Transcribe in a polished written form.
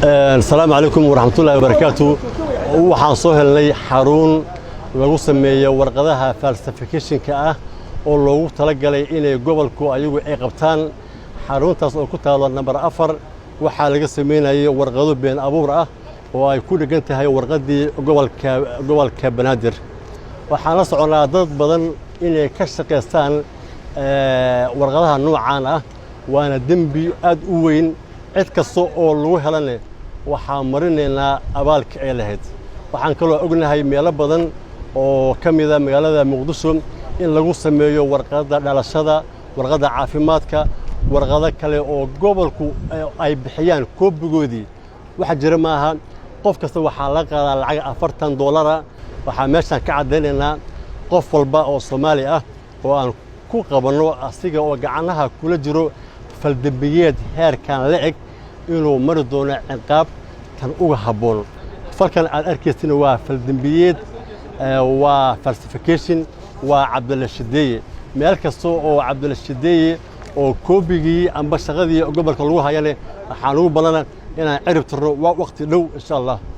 السلام عليكم ورحمة الله وبركاته. waxaan soo helnay xarun lagu sameeyo warqadaha falsification-ka ah oo loogu talagalay inay gobolku ayagu ay qabtaan. xaruntaas oo ku taalo number 4 waxaa laga sameeyay warqado been abuur ah oo ay ku dhigan tahay warqadii gobolka Banaadir. waxaan la soconaa dad badan inay ka shaqeystaan warqadaha noocan ah waana dambi aad u weyn. cid kasta oo lagu helanay waxaan marinaynaa abaalka ay lahayd. waxaan kaloo ognahay meelo badan oo kamid ah magaalada Muqdisho in lagu sameeyo warqada dhalashada, warqada caafimaadka, warqado kale oo gobolku ay bixiyaan koobigoodii. waxa jira maaha qof kasta waxaa la qaadaa lacag $40. waxaa meeshan ka cadeynaynaa qof walba oo Soomaali ah oo aan ku qabano asiga oo gacanaha kula jiro faldambiyeed heerkan lacag inuu mari doono ciqaab tan uga haboon. falkan aad arkaysin waa faldambiyeed waa falsification waa Cabdulla Shideeye. meel kasta oo Cabdulla Shideeye oo koobigii amba shaqadii gobolka lagu hayay waxaan ugu badanaa inaan cirib tirno waqti dhow insha Allah.